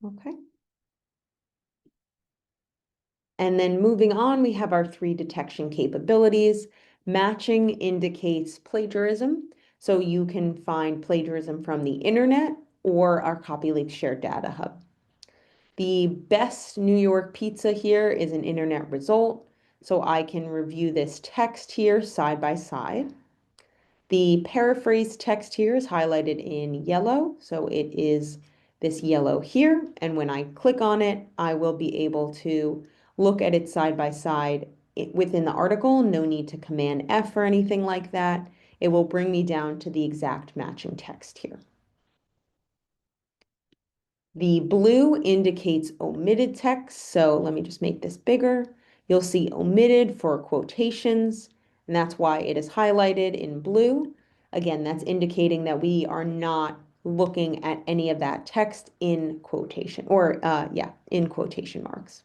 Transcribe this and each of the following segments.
Okay. And then moving on, we have our 3 detection capabilities. Matching indicates plagiarism. So you can find plagiarism from the internet or our CopyLeaks shared data hub. The best New York pizza here is an internet result. So I can review this text here side by side. The paraphrase text here is highlighted in yellow. So it is this yellow here. And when I click on it, I will be able to look at it side by side within the article. No need to Command F or anything like that. It will bring me down to the exact matching text here. The blue indicates omitted text. So let me just make this bigger. You'll see omitted for quotations, and that's why it is highlighted in blue. Again, that's indicating that we are not looking at any of that text in quotation or in quotation marks.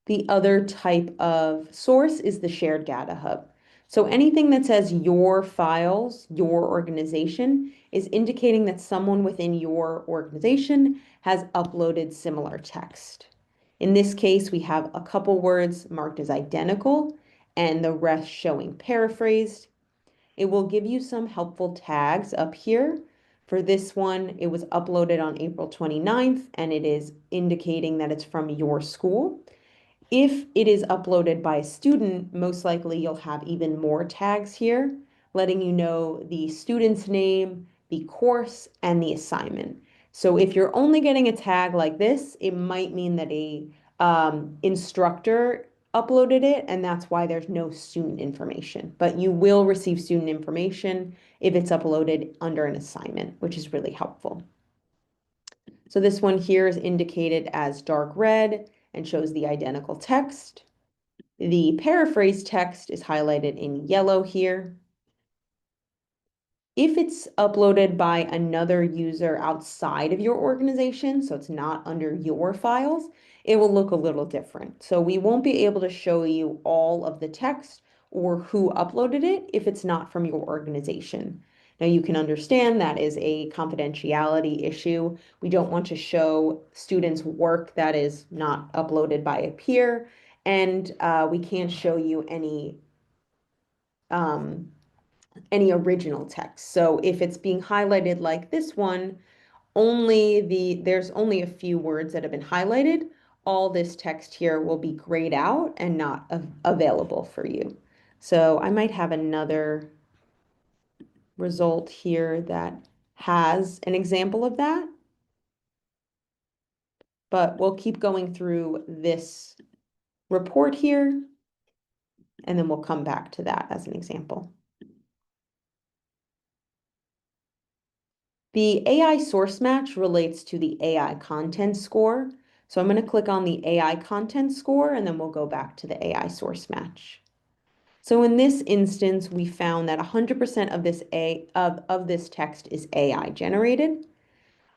The other type of source is the shared data hub. So anything that says your files, your organization, is indicating that someone within your organization has uploaded similar text. In this case, we have a couple words marked as identical and the rest showing paraphrased. It will give you some helpful tags up here. For this one, it was uploaded on April 29th, and it is indicating that it's from your school. If it is uploaded by a student, most likely you'll have even more tags here, letting you know the student's name, the course, and the assignment. So if you're only getting a tag like this, it might mean that a instructor uploaded it, and that's why there's no student information. But you will receive student information if it's uploaded under an assignment, which is really helpful. So this one here is indicated as dark red and shows the identical text. The paraphrase text is highlighted in yellow here. If it's uploaded by another user outside of your organization, so it's not under your files, it will look a little different. So we won't be able to show you all of the text or who uploaded it if it's not from your organization. Now you can understand that is a confidentiality issue. We don't want to show students work that is not uploaded by a peer, and we can't show you any original text. So if it's being highlighted like this one, there's only a few words that have been highlighted. All this text here will be grayed out and not available for you. So I might have another result here that has an example of that, but we'll keep going through this report here, and then we'll come back to that as an example. The AI source match relates to the AI content score. So I'm going to click on the AI content score, and then we'll go back to the AI source match. So in this instance, we found that 100% of this text is AI generated.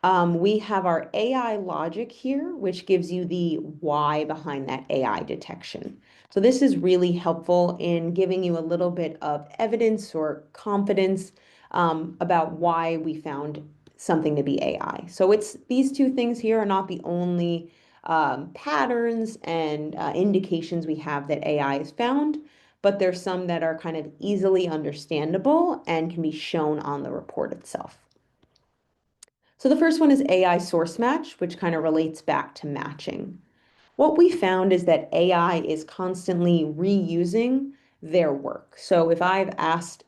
We have our AI logic here, which gives you the why behind that AI detection. So this is really helpful in giving you a little bit of evidence or confidence about why we found something to be AI. So it's these two things here are not the only patterns and indications we have that AI is found, but there's some that are kind of easily understandable and can be shown on the report itself. So the first one is AI source match, which kind of relates back to matching. What we found is that AI is constantly reusing their work. So if I've asked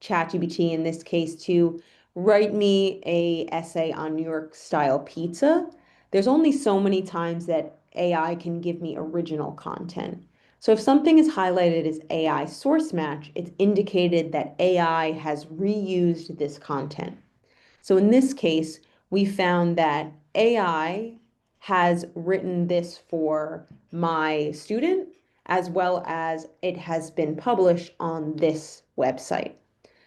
ChatGPT in this case to write me a essay on New York style pizza, there's only so many times that AI can give me original content. So if something is highlighted as AI source match, it's indicated that AI has reused this content. So in this case, we found that AI has written this for my student, as well as it has been published on this website.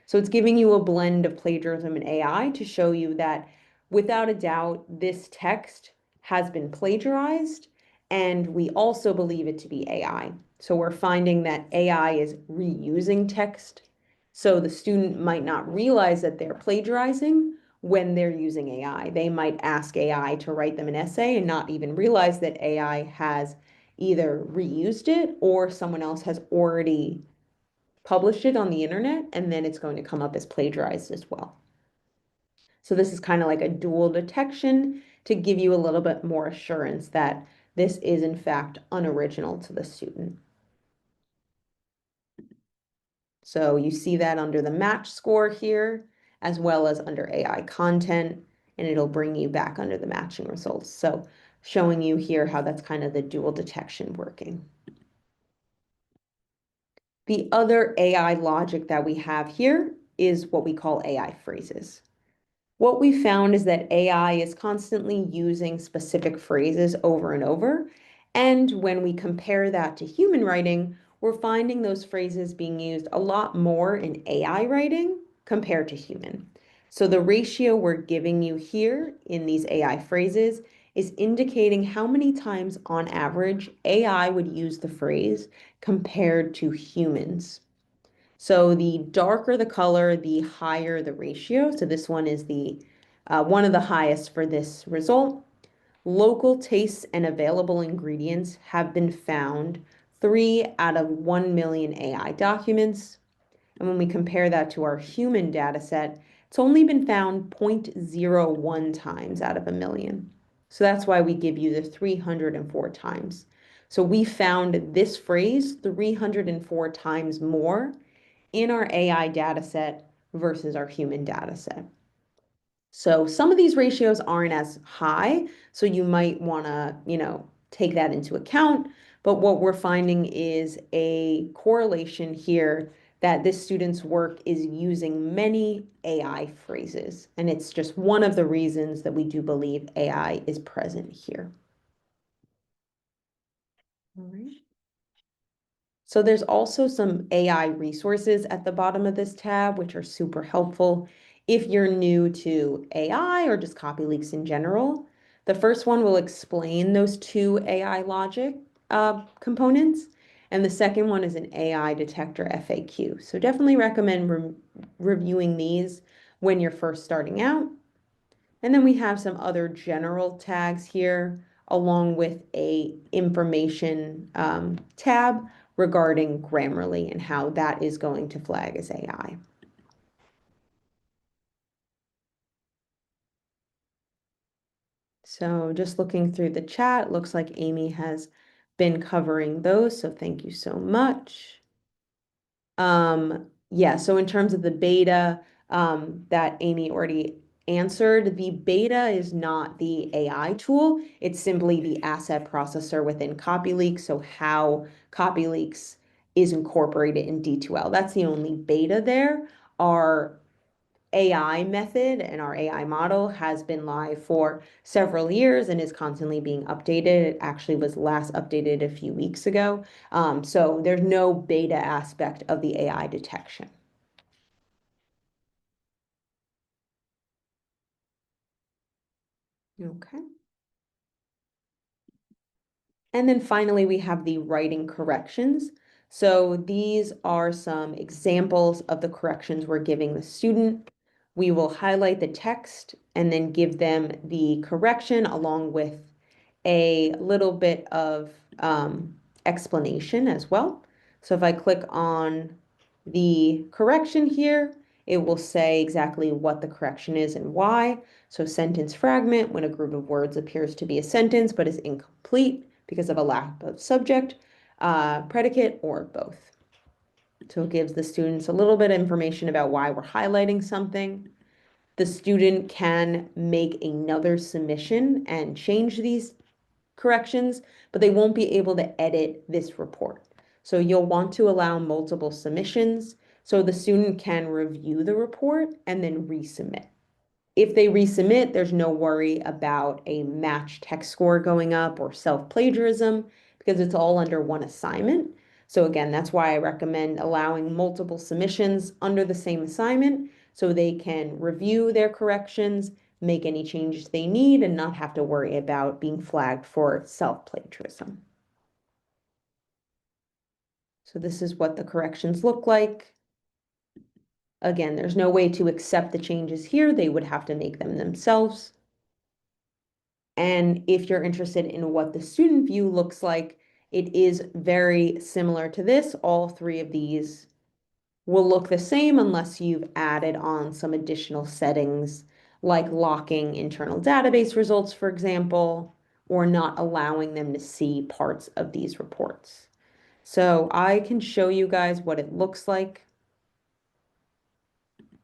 So it's giving you a blend of plagiarism and AI to show you that without a doubt, this text has been plagiarized, and we also believe it to be AI. So we're finding that AI is reusing text. So the student might not realize that they're plagiarizing, when they're using AI. They might ask AI to write them an essay and not even realize that AI has either reused it or someone else has already published it on the internet, and then it's going to come up as plagiarized as well. So this is kind of like a dual detection to give you a little bit more assurance that this is in fact unoriginal to the student. So you see that under the match score here, as well as under AI content, and it'll bring you back under the matching results. So showing you here how that's kind of the dual detection working. The other AI logic that we have here is what we call AI phrases. What we found is that AI is constantly using specific phrases over and over. And when we compare that to human writing, we're finding those phrases being used a lot more in AI writing compared to human. So the ratio we're giving you here in these AI phrases is indicating how many times on average AI would use the phrase compared to humans. So the darker the color, the higher the ratio. So this one is the one of the highest for this result. Local tastes and available ingredients have been found 3 out of 1 million AI documents. And when we compare that to our human data set, it's only been found 0.01 times out of a million. So that's why we give you the 304 times. So we found this phrase 304 times more in our AI data set versus our human data set. So some of these ratios aren't as high, so you might want to, take that into account. But what we're finding is a correlation here that this student's work is using many AI phrases. And it's just one of the reasons that we do believe AI is present here. All right. So there's also some AI resources at the bottom of this tab, which are super helpful if you're new to AI or just CopyLeaks in general. The first one will explain those two AI logic components, and the second one is an AI detector FAQ. So definitely recommend reviewing these when you're first starting out. And then we have some other general tags here, along with a information tab regarding Grammarly and how that is going to flag as AI. So just looking through the chat, looks like Amy has been covering those, so thank you so much. Yeah, so in terms of the beta that Amy already answered, the beta is not the AI tool. It's simply the asset processor within CopyLeaks. So how CopyLeaks is incorporated in D2L. That's the only beta there. Our AI method and our AI model has been live for several years and is constantly being updated. It actually was last updated a few weeks ago. So there's no beta aspect of the AI detection. Okay. And then finally, we have the writing corrections. So these are some examples of the corrections we're giving the student. We will highlight the text and then give them the correction along with a little bit of explanation as well. So if I click on the correction here, it will say exactly what the correction is and why. So sentence fragment, when a group of words appears to be a sentence but is incomplete because of a lack of subject, predicate, or both. So it gives the students a little bit of information about why we're highlighting something. The student can make another submission and change these corrections, but they won't be able to edit this report. So you'll want to allow multiple submissions so the student can review the report and then resubmit. If they resubmit, there's no worry about a match text score going up or self-plagiarism because it's all under one assignment. So again, that's why I recommend allowing multiple submissions under the same assignment so they can review their corrections, make any changes they need, and not have to worry about being flagged for self-plagiarism. So this is what the corrections look like. Again, there's no way to accept the changes here. They would have to make them themselves. And if you're interested in what the student view looks like, it is very similar to this. All three of these will look the same unless you've added on some additional settings like locking internal database results, for example, or not allowing them to see parts of these reports. So I can show you guys what it looks like.